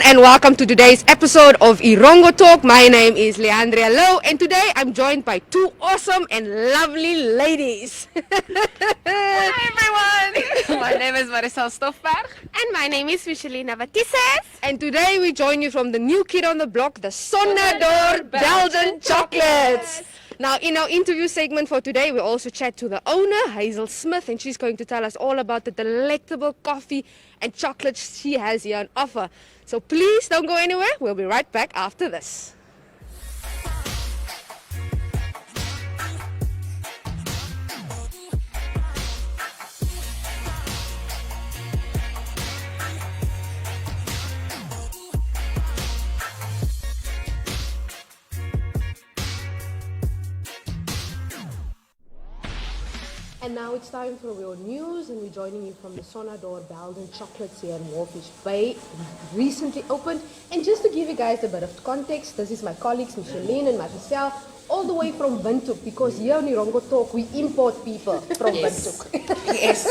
and welcome to today's episode of Erongo Talk. My name is Leandria Lowe and today I'm joined by two awesome and lovely ladies. Hi everyone, my name is Marisol Stoffberg. And my name is Michelina Batises. And today we join you from the new kid on the block, the Soñador Belgian Chocolates. Now, in our interview segment for today, we also chat to the owner, Hazel Smit, and she's going to tell us all about the delectable coffee and chocolates she has here on offer. So please don't go anywhere. We'll be right back after this. And now it's time for your news, and we're joining you from the Soñador Belgian Chocolates here in Walvis Bay, recently opened. And just to give you guys a bit of context, this is my colleagues Micheline and Maricel, all the way from Windhoek, because here on Erongo Talk we import people from Windhoek. Yes.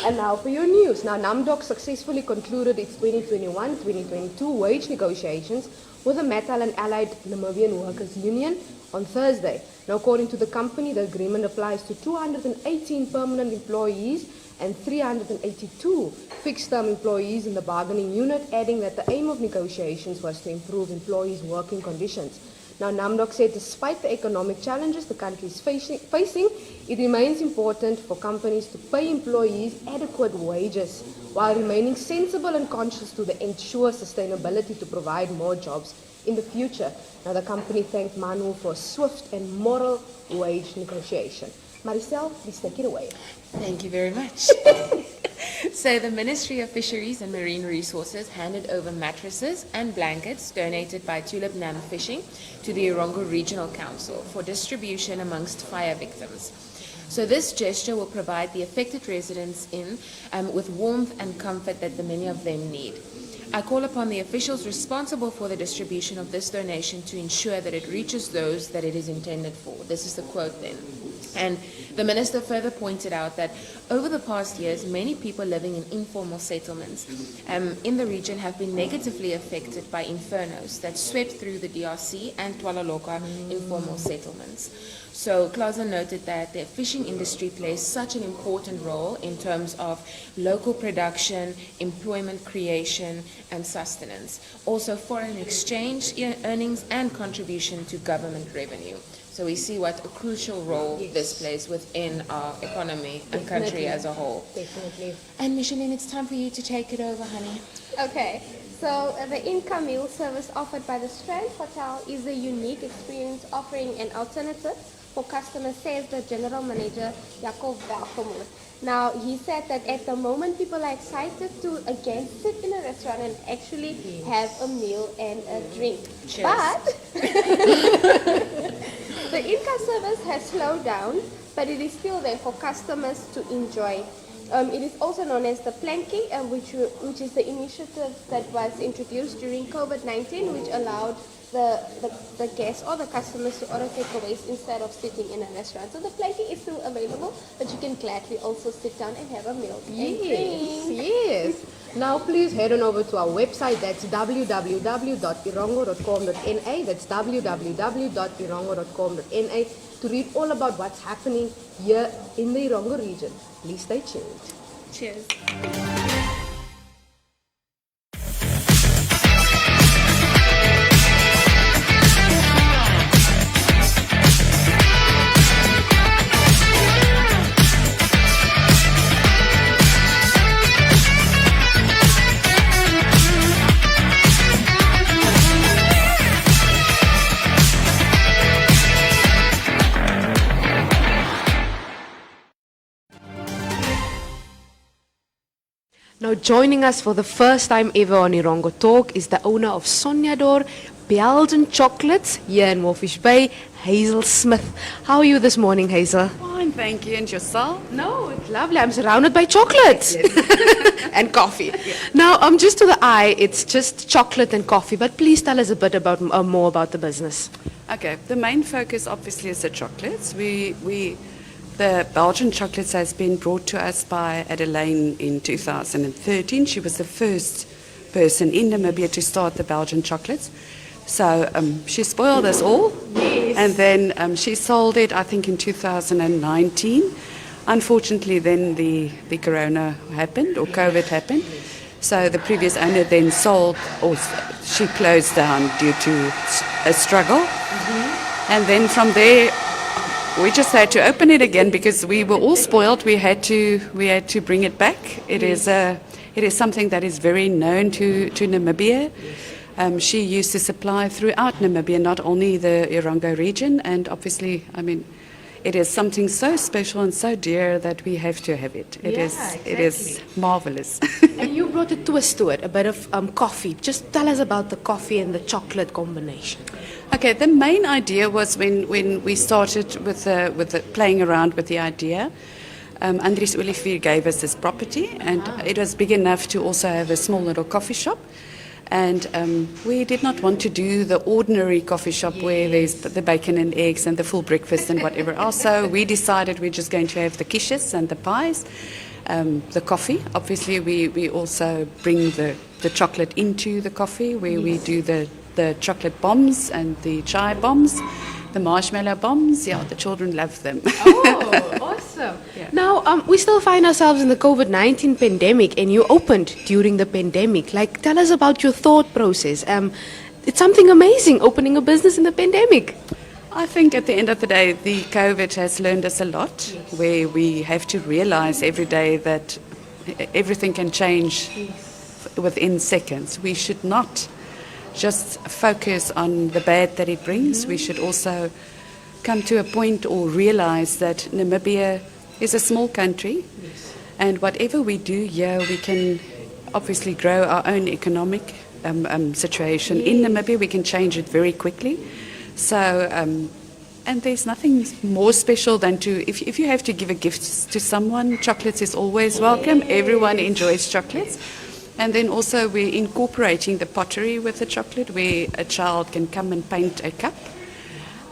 And now for your news. Now, NAMDOC successfully concluded its 2021-2022 wage negotiations with the Metal and Allied Namibian Workers Union on Thursday. Now, according to the company, the agreement applies to 218 permanent employees and 382 fixed-term employees in the bargaining unit, adding that the aim of negotiations was to improve employees' working conditions. Now, NAMDOC said despite the economic challenges the country is facing, it remains important for companies to pay employees adequate wages while remaining sensible and conscious to ensure sustainability to provide more jobs in the future. Now, the company thanked Manu for a swift and moral wage negotiation. Maricel, please take it away. Thank you very much. So the Ministry of Fisheries and Marine Resources handed over mattresses and blankets donated by Tulip Nam Fishing to the Erongo Regional Council for distribution amongst fire victims. So this gesture will provide the affected residents with warmth and comfort that the many of them need. I call upon the officials responsible for the distribution of this donation to ensure that it reaches those that it is intended for. This is the quote then. And the minister further pointed out that over the past years, many people living in informal settlements in the region have been negatively affected by infernos that swept through the DRC and Tualoloka informal settlements. So Clausen noted that the fishing industry plays such an important role in terms of local production, employment creation, and sustenance. Also foreign exchange earnings and contribution to government revenue. So we see what a crucial role this plays within our economy and country as a whole. Definitely. And Micheline, it's time for you to take it over, honey. Okay, so the income meal service offered by the Strand Hotel is a unique experience offering an alternative for customers, says the General Manager, Jacob Belgemoot. Now, he said that at the moment people are excited to again sit in a restaurant and actually have a meal and a drink. Cheers. But the in-car service has slowed down, but it is still there for customers to enjoy. It is also known as the planking, which is the initiative that was introduced during COVID-19, which allowed the guests or the customers to order takeaways instead of sitting in a restaurant. So the planking is still available, but you can gladly also sit down and have a meal. Yes. Now please head on over to our website. That's www.erongo.com.na. That's www.erongo.com.na to read all about what's happening here in the Erongo region. Please stay tuned. Cheers. Now joining us for the first time ever on Erongo Talk is the owner of Soñador Belgian Chocolates here in Walvis Bay, Hazel Smit. How are you this morning, Hazel? Fine, thank you. And yourself? No, it's lovely. I'm surrounded by chocolates and coffee. Yeah. Now, just to the eye, it's just chocolate and coffee, but please tell us a bit about more about the business. Okay, the main focus obviously is the chocolates. The Belgian chocolates has been brought to us by Adelaine in 2013. She was the first person in Namibia to start the Belgian chocolates. So she spoiled us all. Yes. And then she sold it, I think, in 2019. Unfortunately, then the corona happened, or COVID happened. So the previous owner then sold, or she closed down due to a struggle. And then from there, we just had to open it again because we were all spoiled. We had to bring it back. It is something that is very known to Namibia. She used to supply throughout Namibia, not only the Erongo region, and obviously, I mean, it is something so special and so dear that we have to have it. It is marvelous. And you brought a twist to it, a bit of coffee. Just tell us about the coffee and the chocolate combination. Okay, the main idea was when we started with the playing around with the idea. Andries Olivier gave us this property, and it was big enough to also have a small little coffee shop. And we did not want to do the ordinary coffee shop where there's the bacon and eggs and the full breakfast and whatever else. So we decided we're just going to have the quiches and the pies, the coffee. Obviously, we also bring the chocolate into the coffee, where we do the chocolate bombs and the chai bombs, the marshmallow bombs. Yeah, the children love them. Oh, awesome. Yeah. Now, we still find ourselves in the COVID-19 pandemic, and you opened during the pandemic. Like, tell us about your thought process. It's something amazing, opening a business in the pandemic. I think at the end of the day, the COVID has learned us a lot, where we have to realize every day that everything can change within seconds. We should not just focus on the bad that it brings. We should also come to a point or realize that Namibia is a small country, and whatever we do here, we can obviously grow our own economic situation. In Namibia, we can change it very quickly. So, and there's nothing more special than if you have to give a gift to someone, chocolates is always welcome. Everyone enjoys chocolates. And then also we're incorporating the pottery with the chocolate, where a child can come and paint a cup.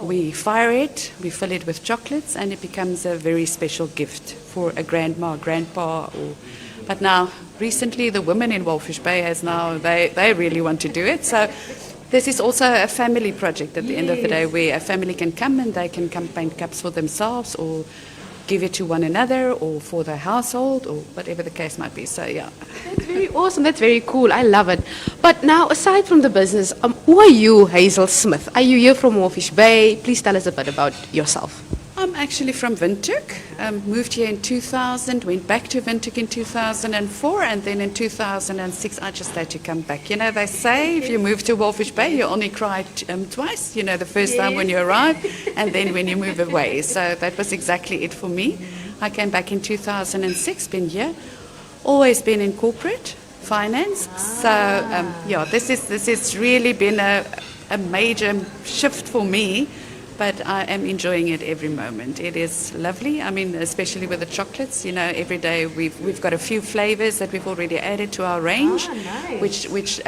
We fire it, we fill it with chocolates, and it becomes a very special gift for a grandma, grandpa. But now, recently, the women in Walvis Bay they really want to do it. So this is also a family project at the end of the day, where a family can come and they can come paint cups for themselves, or give it to one another, or for the household, or whatever the case might be. So, yeah. That's very awesome. That's very cool. I love it. But now, aside from the business, who are you, Hazel Smit? Are you here from Walvis Bay? Please tell us a bit about yourself. I'm actually from Windhoek. Moved here in 2000, went back to Windhoek in 2004, and then in 2006 I just had to come back. You know, they say if you move to Walvis Bay, you only cry twice. You know, the first time when you arrive, and then when you move away. So that was exactly it for me. I came back in 2006, been here, always been in corporate finance. So yeah, this has really been a major shift for me. But I am enjoying it every moment. It is lovely. I mean, especially with the chocolates. You know, every day we've got a few flavors that we've already added to our range. Nice. Which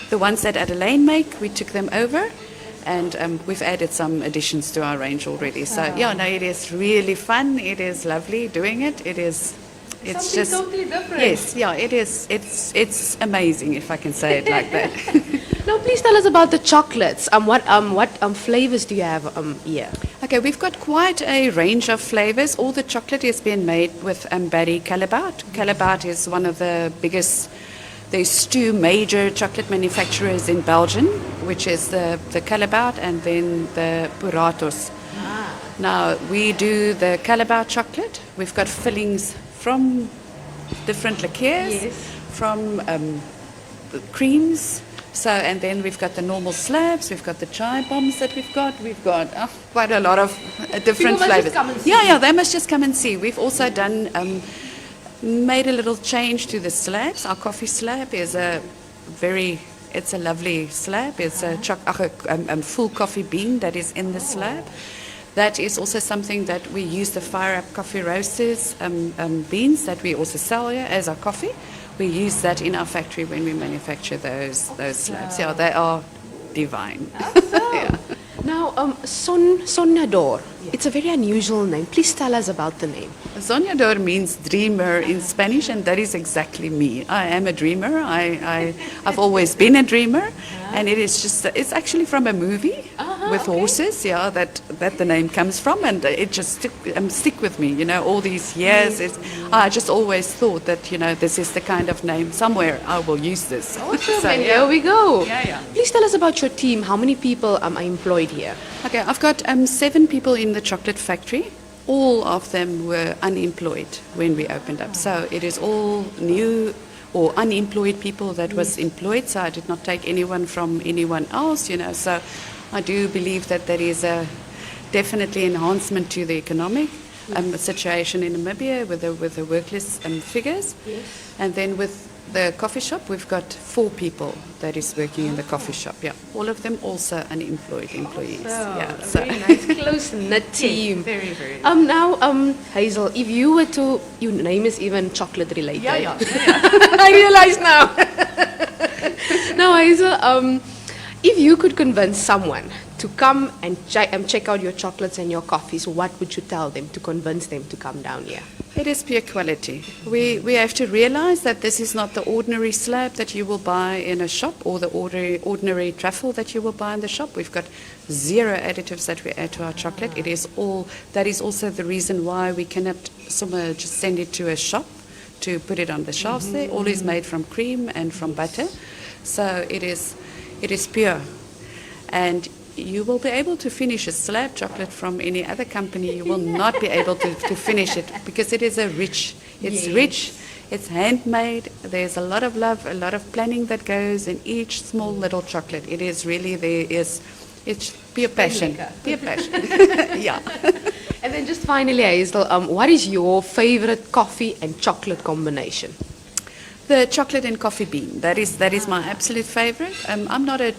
the ones that Adelaine make, we took them over, and we've added some additions to our range already. So yeah, no, it is really fun. It is lovely doing it. It's Something just totally different. Yes, yeah, it is. It's amazing, if I can say it like that. Now, please tell us about the chocolates. What flavors do you have here? Okay, we've got quite a range of flavors. All the chocolate is being made with Barry Calabout. Calabout is one of the biggest. There's two major chocolate manufacturers in Belgium, which is the Calabout and then the Puratos. Now, we do the Calabout chocolate. We've got fillings from different liqueurs, from creams. So, and then we've got the normal slabs, we've got the chai bombs that we've got quite a lot of different flavors. Yeah, they must just come and see. We've also done, made a little change to the slabs. Our coffee slab is it's a lovely slab. It's a full coffee bean that is in the slab. That is also something that we use the Fire Up Coffee Roasters beans that we also sell here as our coffee. We use that in our factory when we manufacture those slabs. Yeah, they are divine. Yeah. Now, Soñador. It's a very unusual name. Please tell us about the name. Soñador means dreamer in Spanish, and that is exactly me. I am a dreamer. I've always been a dreamer, and it's actually from a movie with horses, that the name comes from, and it just stick with me, all these years. I just always thought that, this is the kind of name, somewhere I will use this. Awesome, and here we go. Yeah. Please tell us about your team. How many people are employed here? Okay, I've got 7 people in the chocolate factory. All of them were unemployed when we opened up. So it is all new or unemployed people that was employed. So I did not take anyone from anyone else, So I do believe that there is a definitely enhancement to the economic situation in Namibia with the workless figures. Yes. And then with the coffee shop, we've got 4 people that is working in the coffee shop. Yeah, all of them also unemployed employees. Very nice, close-knit team. Yes, very, very. Now, Hazel, if you were to, your name is even chocolate related. Yeah. I realize now. Now, Hazel, if you could convince someone to come and check out your chocolates and your coffees, what would you tell them to convince them to come down here? It is pure quality. We have to realize that this is not the ordinary slab that you will buy in a shop or the ordinary truffle that you will buy in the shop. We've got 0 additives that we add to our chocolate. It is all. That is also the reason why we cannot just send it to a shop to put it on the shelves there. All is made from cream and from butter. So it is pure. And you will be able to finish a slab chocolate from any other company. You will not be able to finish it because it is rich, it's handmade. There's a lot of love, a lot of planning that goes in each small little chocolate. It is really, it's pure passion. Pure passion. Yeah. And then just finally, Hazel, what is your favorite coffee and chocolate combination? The chocolate and coffee bean. That is my absolute favorite. I'm not a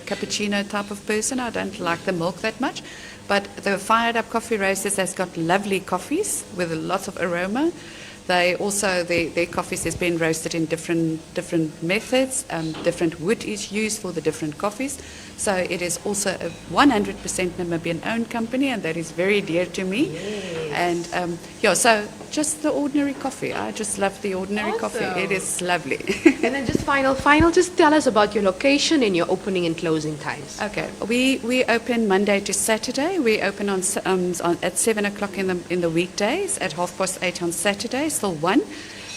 cappuccino type of person. I don't like the milk that much. But the fired up coffee roasters has got lovely coffees with lots of aroma. They also, their coffees has been roasted in different methods. Different wood is used for the different coffees. So it is also a 100% Namibian owned company, and that is very dear to me. Yes. And so just the ordinary coffee. I just love the ordinary coffee. It is lovely. And then just final, just tell us about your location and your opening and closing times. Okay, we open Monday to Saturday. We open at 7 o'clock in the weekdays, at 8:30 on Saturdays till 1.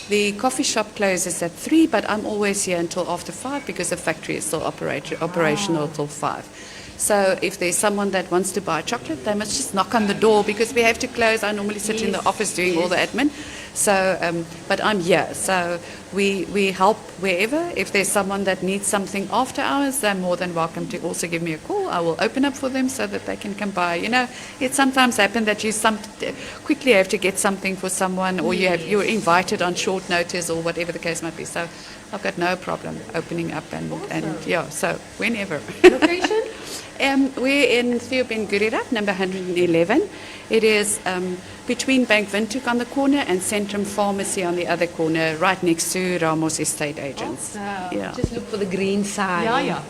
The coffee shop closes at 3, but I'm always here until after 5 because the factory is still operational till 5. So if there's someone that wants to buy chocolate, they must just knock on the door because we have to close. I normally sit in the office doing all the admin. So, but I'm here. So we help wherever. If there's someone that needs something after hours, they're more than welcome to also give me a call. I will open up for them so that they can come by. It sometimes happens that you quickly have to get something for someone, or you're invited on short notice, or whatever the case might be. So I've got no problem opening up and so whenever. Location? We're in Theobin Gurirat, number 111. It is between Bank Windhoek on the corner and Centrum Pharmacy on the other corner, right next to Ramos Estate Agents. Yeah. Just look for the green sign. Yeah.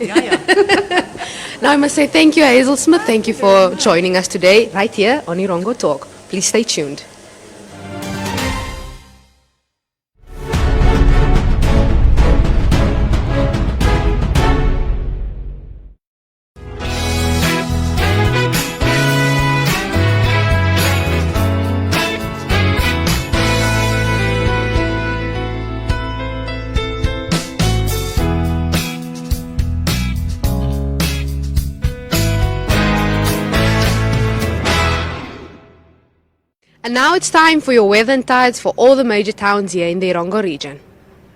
Now I must say thank you, Hazel Smit. Thank you for joining us today, right here on Erongo Talk. Please stay tuned. And now it's time for your weather and tides for all the major towns here in the Erongo region.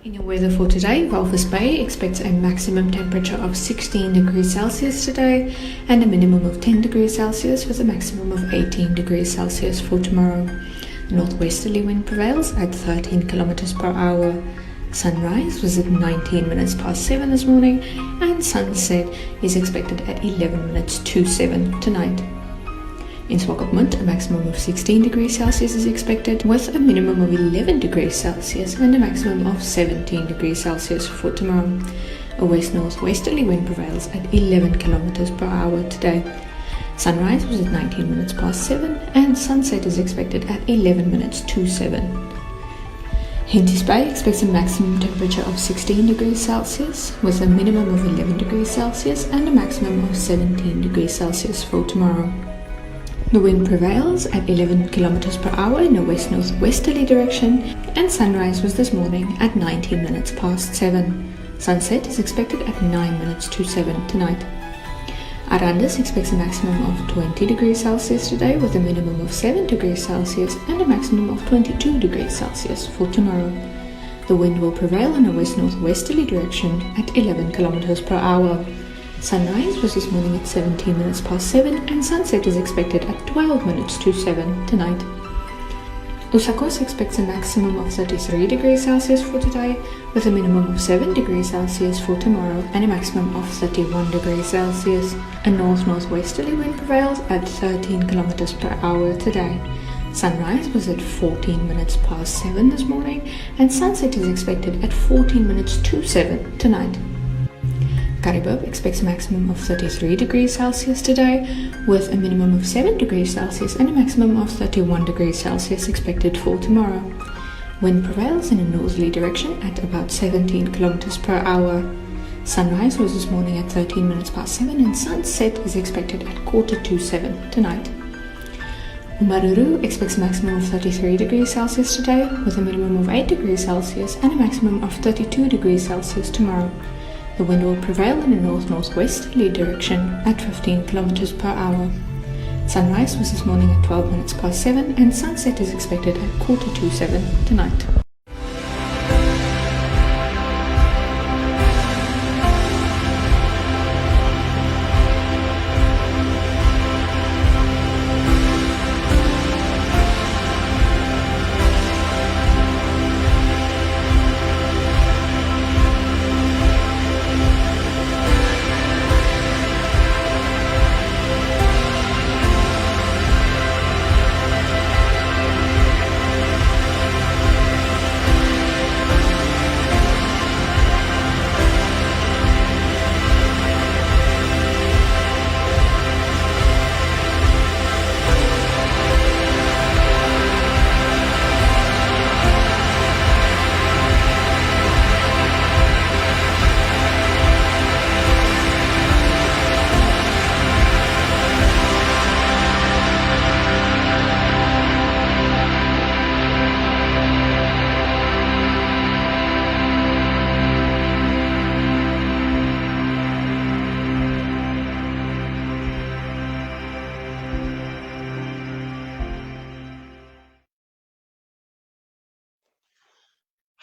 In your weather for today, Walvis Bay expects a maximum temperature of 16 degrees Celsius today and a minimum of 10 degrees Celsius with a maximum of 18 degrees Celsius for tomorrow. Northwesterly wind prevails at 13 kilometers per hour. Sunrise was at 19 minutes past 7 this morning, and sunset is expected at 11 minutes to 7 tonight. In Swakopmund, a maximum of 16 degrees Celsius is expected, with a minimum of 11 degrees Celsius and a maximum of 17 degrees Celsius for tomorrow. A west-northwesterly wind prevails at 11 kilometers per hour today. Sunrise was at 19 minutes past 7 and sunset is expected at 11 minutes to 7. Henties Bay expects a maximum temperature of 16 degrees Celsius with a minimum of 11 degrees Celsius and a maximum of 17 degrees Celsius for tomorrow. The wind prevails at 11 kilometers per hour in a west-northwesterly direction and sunrise was this morning at 19 minutes past 7. Sunset is expected at 9 minutes to 7 tonight. Arandis expects a maximum of 20 degrees Celsius today with a minimum of 7 degrees Celsius and a maximum of 22 degrees Celsius for tomorrow. The wind will prevail in a west-northwesterly direction at 11 kilometers per hour. Sunrise was this morning at 17 minutes past 7 and sunset is expected at 12 minutes to 7 tonight. Usakos expects a maximum of 33 degrees Celsius for today with a minimum of 7 degrees Celsius for tomorrow and a maximum of 31 degrees Celsius. A north-northwesterly wind prevails at 13 kilometers per hour today. Sunrise was at 14 minutes past 7 this morning and sunset is expected at 14 minutes to 7 tonight. Karibib expects a maximum of 33 degrees Celsius today with a minimum of 7 degrees Celsius and a maximum of 31 degrees Celsius expected for tomorrow. Wind prevails in a northerly direction at about 17 kilometers per hour. Sunrise was this morning at 13 minutes past 7 and sunset is expected at 6:45 tonight. Umaruru expects a maximum of 33 degrees Celsius today with a minimum of 8 degrees Celsius and a maximum of 32 degrees Celsius tomorrow. The wind will prevail in a north-northwesterly direction at 15 kilometers per hour. Sunrise was this morning at 12 minutes past 7 and sunset is expected at 6:45 tonight.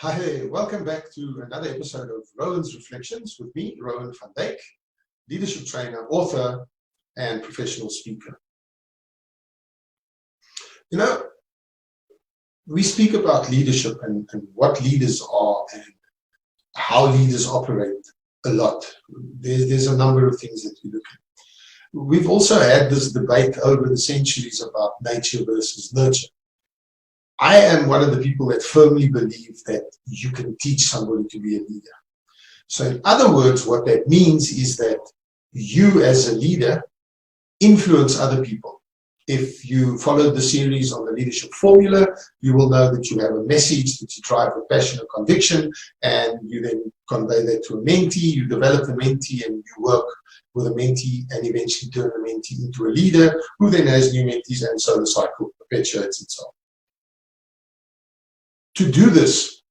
Hi there, welcome back to another episode of Rowan's Reflections with me, Rowan van Dijk, leadership trainer, author, and professional speaker. You know, we speak about leadership and what leaders are and how leaders operate a lot. There's a number of things that we look at. We've also had this debate over the centuries about nature versus nurture. I am one of the people that firmly believe that you can teach somebody to be a leader. So in other words, what that means is that you as a leader influence other people. If you followed the series on the leadership formula, you will know that you have a message that you drive with passion or conviction, and you then convey that to a mentee, you develop the mentee and you work with a mentee and eventually turn the mentee into a leader who then has new mentees, and so the cycle perpetuates itself. To do this,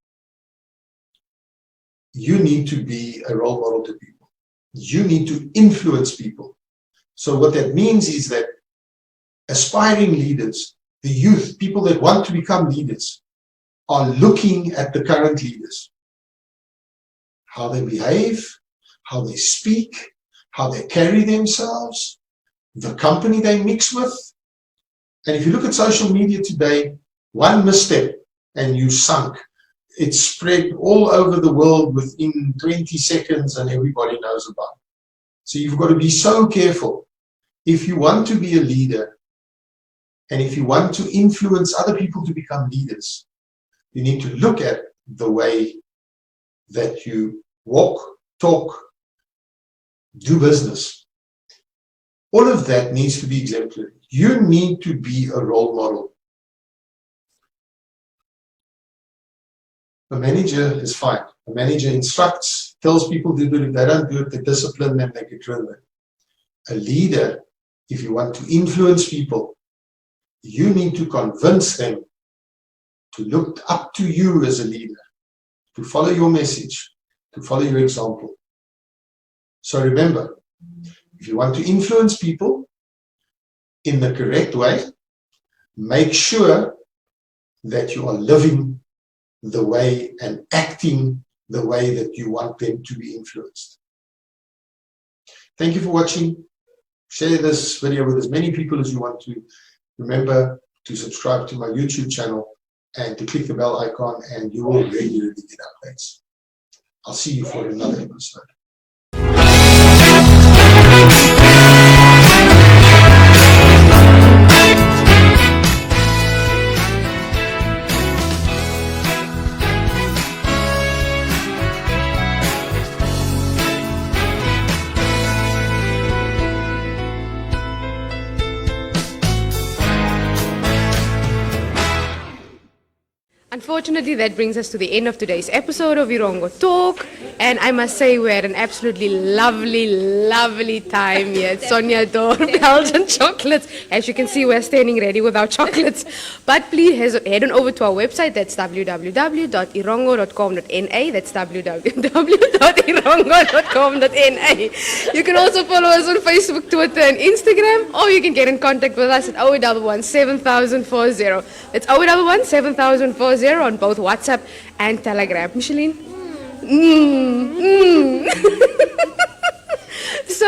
you need to be a role model to people. You need to influence people. So what that means is that aspiring leaders, the youth, people that want to become leaders, are looking at the current leaders. How they behave, how they speak, how they carry themselves, the company they mix with. And if you look at social media today, one misstep and you sunk. It's spread all over the world within 20 seconds and everybody knows about it. So you've got to be so careful. If you want to be a leader and if you want to influence other people to become leaders, you need to look at the way that you walk, talk, do business. All of that needs to be exemplary. You need to be a role model. A manager is fine. A manager instructs, tells people to do it. If they don't do it, they discipline them, they get rid of it. A leader, if you want to influence people, you need to convince them to look up to you as a leader, to follow your message, to follow your example. So remember, if you want to influence people in the correct way, make sure that you are living the way and acting the way that you want them to be influenced. Thank you for watching. Share this video with as many people as you want to. Remember to subscribe to my YouTube channel and to click the bell icon, and you will regularly get updates. I'll see you for another episode. Unfortunately, that brings us to the end of today's episode of Erongo Talk, and I must say we had an absolutely lovely time here at Soñador Belgian Chocolates. As you can see, we're standing ready with our chocolates. But please head on over to our website. That's www.erongo.com.na. That's www.erongo.com.na. You can also follow us on Facebook, Twitter, and Instagram, or you can get in contact with us at 0811 7040. It's 0811 7040 on both WhatsApp and Telegram. Micheline? So,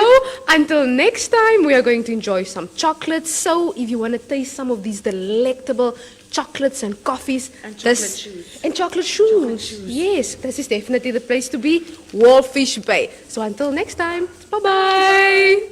until next time, we are going to enjoy some chocolates. So, if you want to taste some of these delectable chocolates and coffees. And chocolate shoes. And chocolate shoes. Yes, this is definitely the place to be. Walvis Bay. So, until next time, bye-bye.